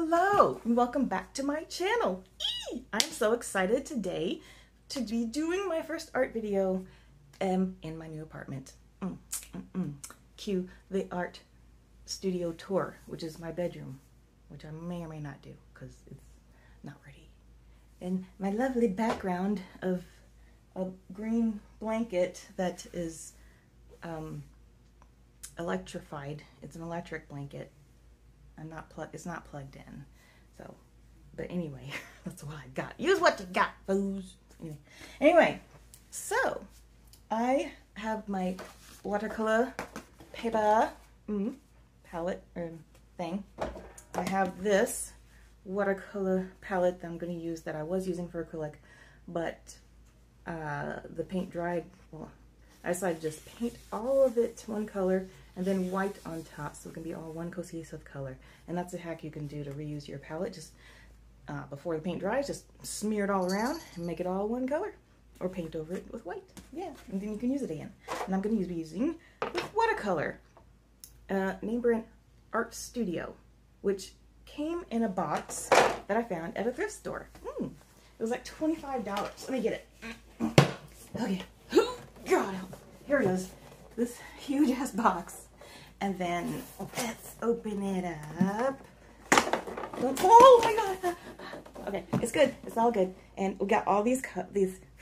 Hello and welcome back to my channel. I'm so excited today to be doing my first art video in my new apartment. Cue the art studio tour, which is my bedroom, which I may or may not do because it's not ready. And my lovely background of a green blanket that is electrified. It's an electric blanket. It's not plugged in. So, but anyway, that's what I got. Use what you got, foos. Anyway, so I have my watercolor paper palette or thing. I have this watercolor palette that I'm going to use that I was using for acrylic, but the paint dried. Well, I decided to just paint all of it one color and then white on top, so it can be all one cohesive color. And that's a hack you can do to reuse your palette. Just before the paint dries, just smear it all around and make it all one color, or paint over it with white. Yeah, and then you can use it again. And I'm going to be using with watercolor, name brand Art Studio, which came in a box that I found at a thrift store. It was like $25. Let me get it. Okay. God, here it is. This huge ass box. And then let's open it up. Oh my god. Okay, it's good. It's all good. And we got all these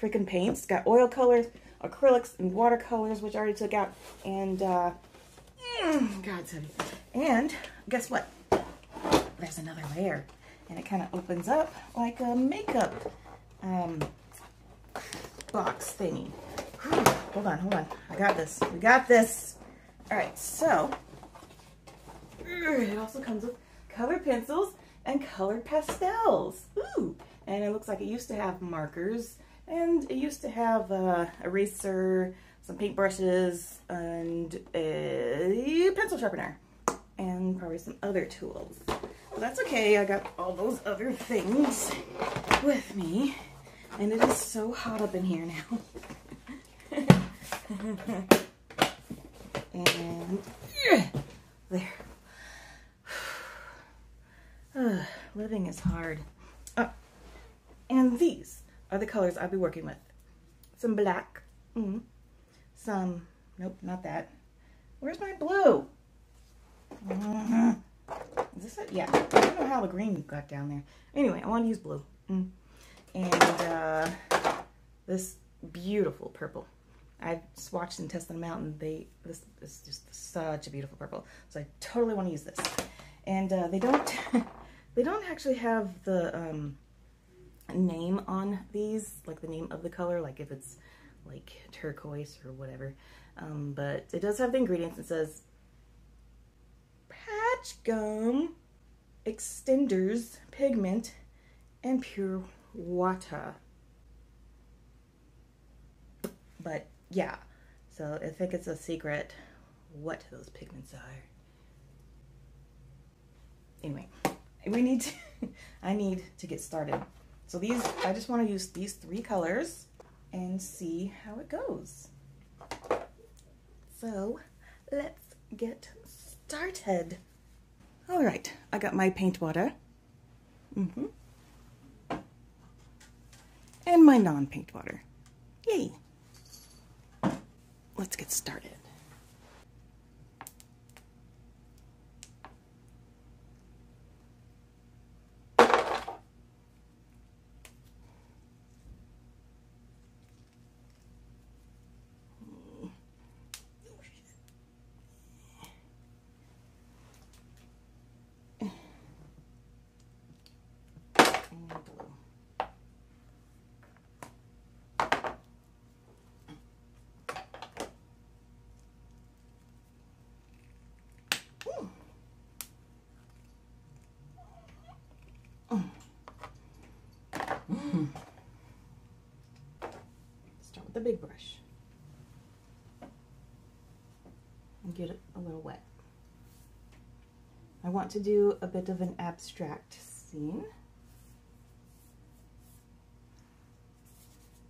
freaking paints. Got oil colors, acrylics, and watercolors, which I already took out. And God, it's heavy. And guess what? There's another layer, and it kind of opens up like a makeup box thingy. Hold on. I got this. We got this. All right, so it also comes with colored pencils and colored pastels. Ooh, and it looks like it used to have markers, and it used to have eraser, some paintbrushes, and a pencil sharpener, and probably some other tools. But that's okay. I got all those other things with me, and it is so hot up in here now. And there. Living is hard. And these are the colors I'll be working with. Some black. Some, nope, not that. Where's my blue? Is this it? Yeah. I don't know how the green got down there. Anyway, I want to use blue. And this beautiful purple. I've swatched and tested them out, and this is just such a beautiful purple. So I totally want to use this. And they don't actually have the name on these, like the name of the color, like if it's like turquoise or whatever. But it does have the ingredients. It says patch gum, extenders, pigment, and pure water. But yeah, so I think it's a secret what those pigments are. Anyway, I need to get started. So I just want to use these 3 colors and see how it goes. So let's get started. All right, I got my paint water. And my non-paint water. Yay. Let's get started. Start with the big brush and get it a little wet. I want to do a bit of an abstract scene.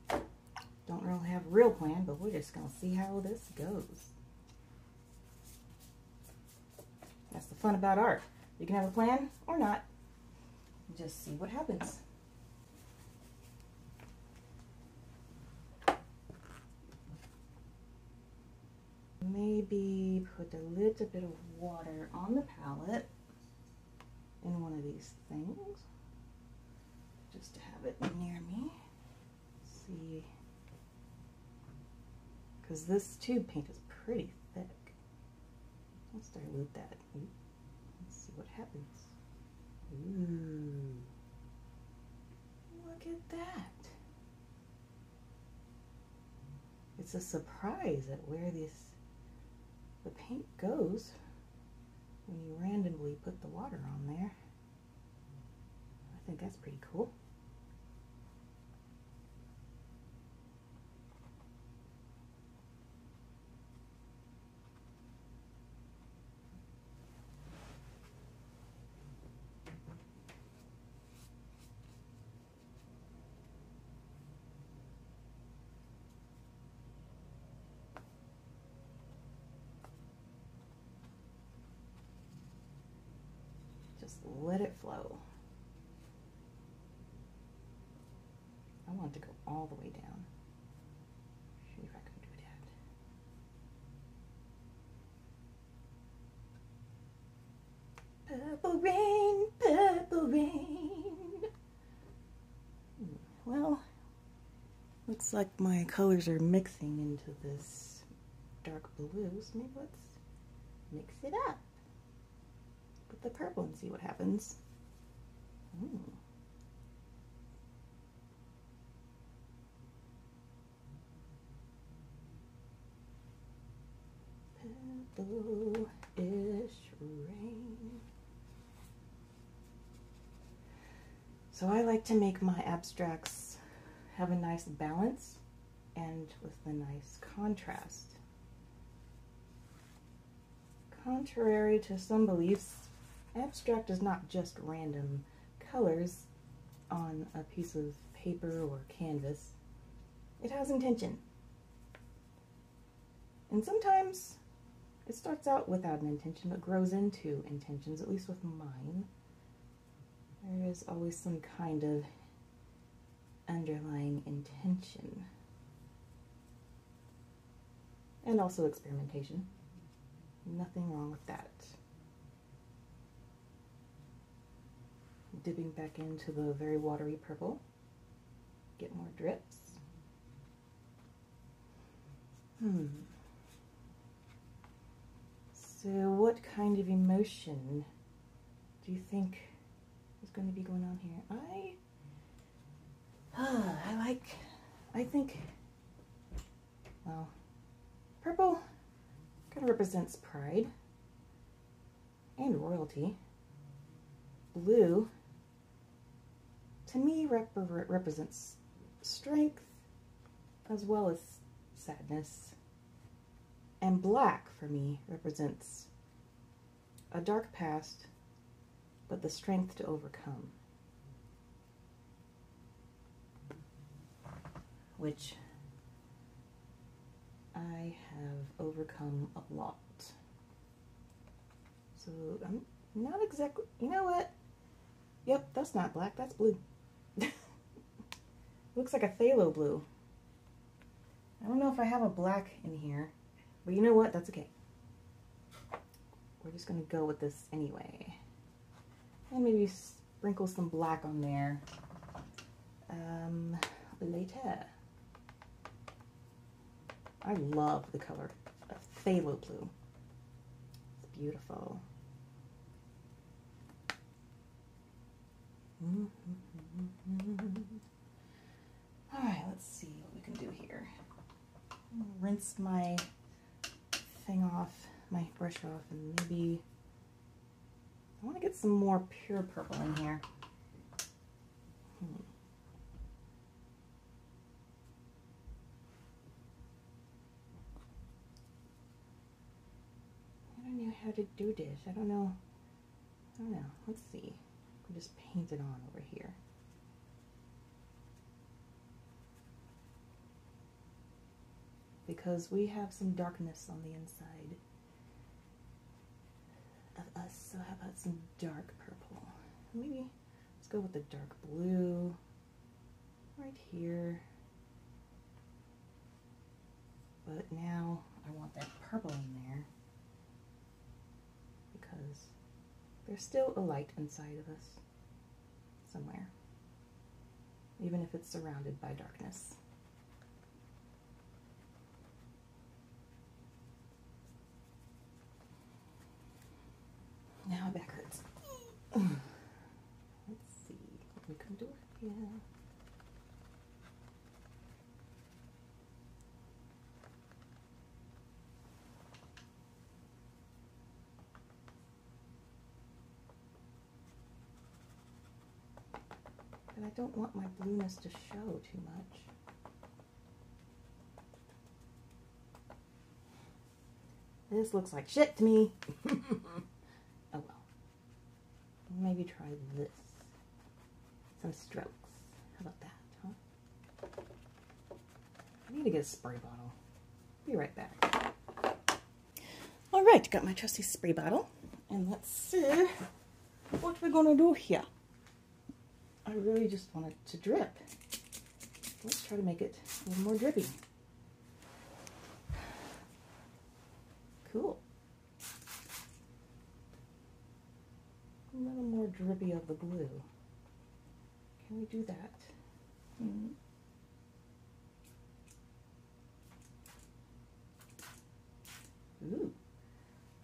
Don't really have a real plan, but we're just gonna see how this goes. That's the fun about art. You can have a plan or not. just see what happens. Maybe put a little bit of water on the palette in one of these things, just to have it near me. See, because this tube paint is pretty thick. Let's dilute that. Let's see what happens. Ooh, look at that. It's a surprise at where the paint goes when you randomly put the water on there. I think that's pretty cool. Just let it flow. I want it to go all the way down. See if I can do that. Purple rain, purple rain. Well, looks like my colors are mixing into this dark blue, so maybe let's mix it up with the purple and see what happens. Ooh. Purple-ish rain. So I like to make my abstracts have a nice balance and with a nice contrast. Contrary to some beliefs, abstract is not just random colors on a piece of paper or canvas. It has intention. And sometimes it starts out without an intention but grows into intentions, at least with mine. There is always some kind of underlying intention. And also experimentation. Nothing wrong with that. Dipping back into the very watery purple. Get more drips. So what kind of emotion do you think is going to be going on here? I think, well, purple kind of represents pride and royalty. Blue, to me, represents strength as well as sadness. And black, for me, represents a dark past, but the strength to overcome. Which I have overcome a lot. So I'm not exactly, you know what? Yep, that's not black, that's blue. Looks like a phthalo blue. I don't know if I have a black in here, but you know what? That's okay. We're just gonna go with this anyway. And maybe sprinkle some black on there later. I love the color of phthalo blue. It's beautiful. Alright, let's see what we can do here. Rinse my thing off, my brush off, and maybe I want to get some more pure purple in here. I don't know how to do this. I don't know. Let's see. I can just paint it on over here. Because we have some darkness on the inside of us, so how about some dark purple? Maybe Let's go with the dark blue right here. But now I want that purple in there because there's still a light inside of us somewhere, even if it's surrounded by darkness. Now my back hurts. Let's see what we can do here. But I don't want my blueness to show too much. This looks like shit to me. Oh well. Maybe try this. Some strokes. How about that, huh? I need to get a spray bottle. Be right back. Alright, got my trusty spray bottle. And let's see what we're gonna do here. I really just want it to drip. Let's try to make it a little more drippy. Cool. A little more drippy of the blue. Can we do that? Ooh.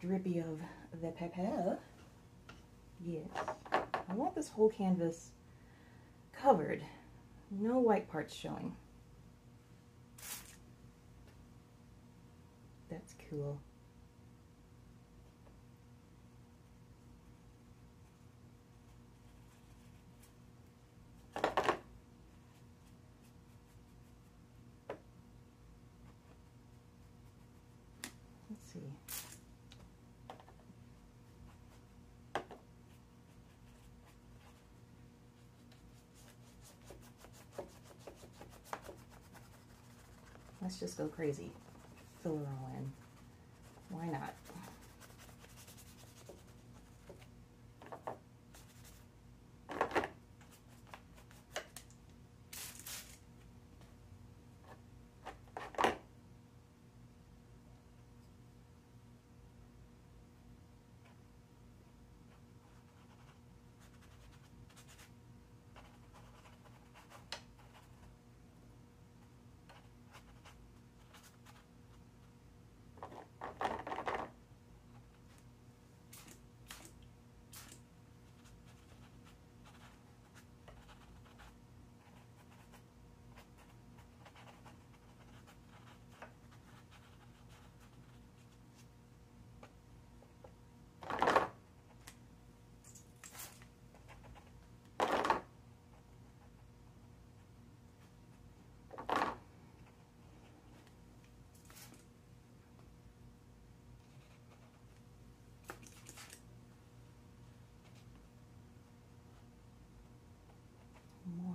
Drippy of the pepper. Yes. I want this whole canvas covered. No white parts showing. That's cool. Let's see. Let's just go crazy. Fill it all in. Why not?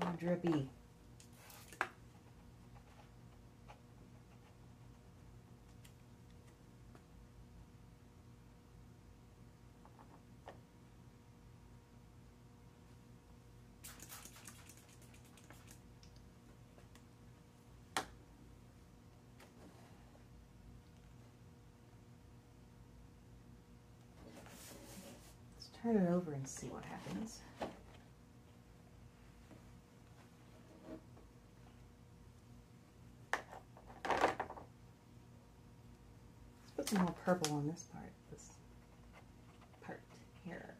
More drippy. Let's turn it over and see what happens. Put some more purple on this part here.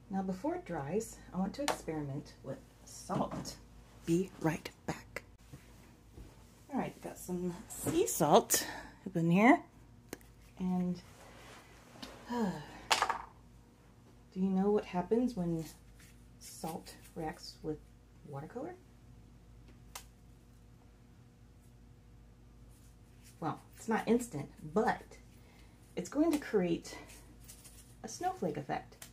Now before it dries, I want to experiment with salt. Be right back. All right, got some sea salt up in here. And do Do you know what happens when salt reacts with watercolor? Well, it's not instant, but it's going to create a snowflake effect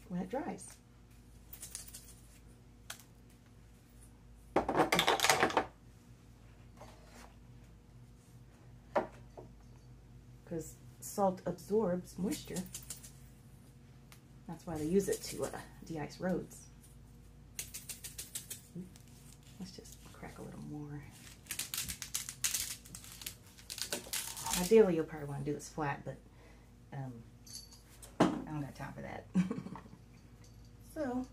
when it dries. Because salt absorbs moisture. That's why they use it to de-ice roads. Let's just crack a little more. Ideally, you'll probably want to do this flat, but I don't got time for that. So,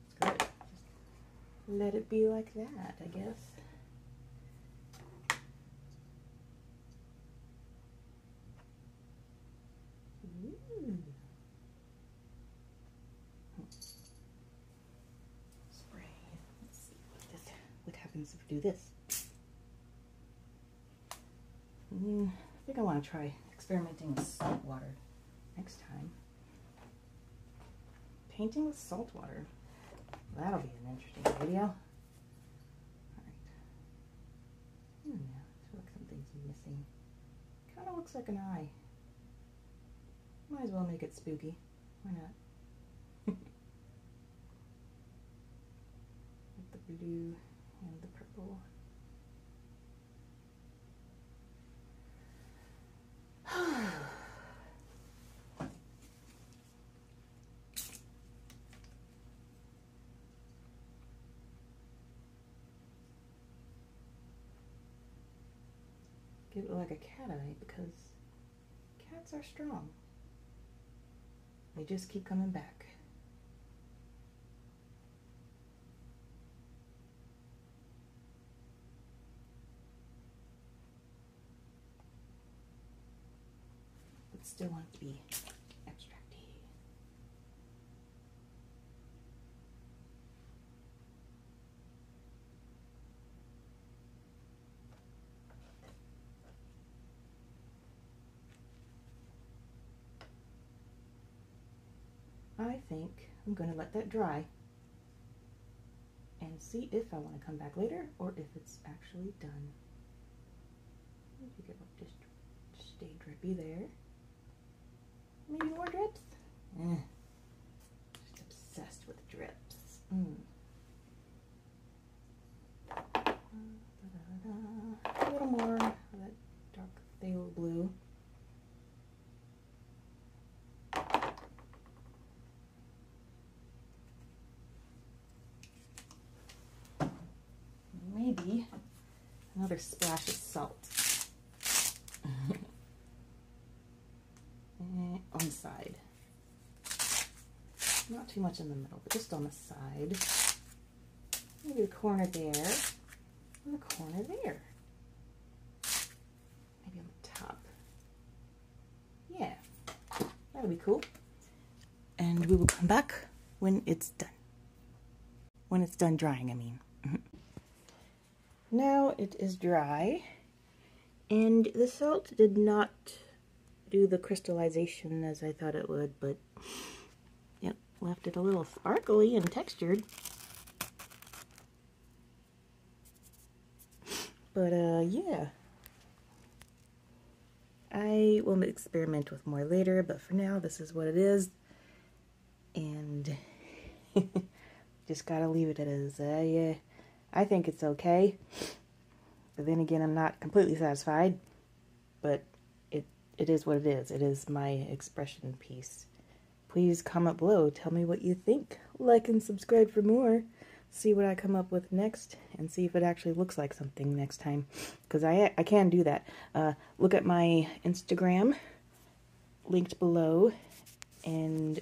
it's good. Just let it be like that, I guess. Ooh. Spray. Let's see what happens if we do this. I think I want to try experimenting with salt water next time. Painting with salt water. That'll be an interesting video. Alright. Yeah, I feel like something's missing. Kind of looks like an eye. Might as well make it spooky. Why not? With the blue and the purple. Give it like a cat eye because cats are strong. They just keep coming back. But still want it to be abstracty. I think I'm going to let that dry and see if I want to come back later or if it's actually done. If you get just stay drippy there. Maybe more drips? Just obsessed with drips. A little more of that dark phthalo blue. Maybe another splash of salt on the side. Not too much in the middle, but just on the side. Maybe the corner there, and the corner there. Maybe on the top. Yeah, that'll be cool. And we will come back when it's done. When it's done drying, I mean. Now it is dry, and the salt did not do the crystallization as I thought it would, but it left it a little sparkly and textured. But yeah, I will experiment with more later, but for now this is what it is, and just gotta leave it as yeah. I think it's okay, but then again, I'm not completely satisfied, but it is what it is. It is my expression piece. Please comment below. Tell me what you think. Like and subscribe for more. See what I come up with next, and see if it actually looks like something next time, because I can do that. Look at my Instagram, linked below, and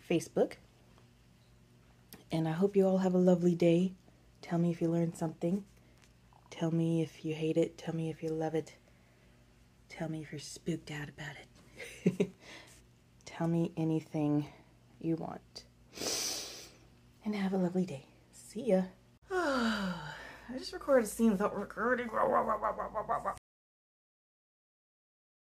Facebook, and I hope you all have a lovely day. Tell me if you learned something. Tell me if you hate it. Tell me if you love it. Tell me if you're spooked out about it. Tell me anything you want. And have a lovely day. See ya. I just recorded a scene without recording.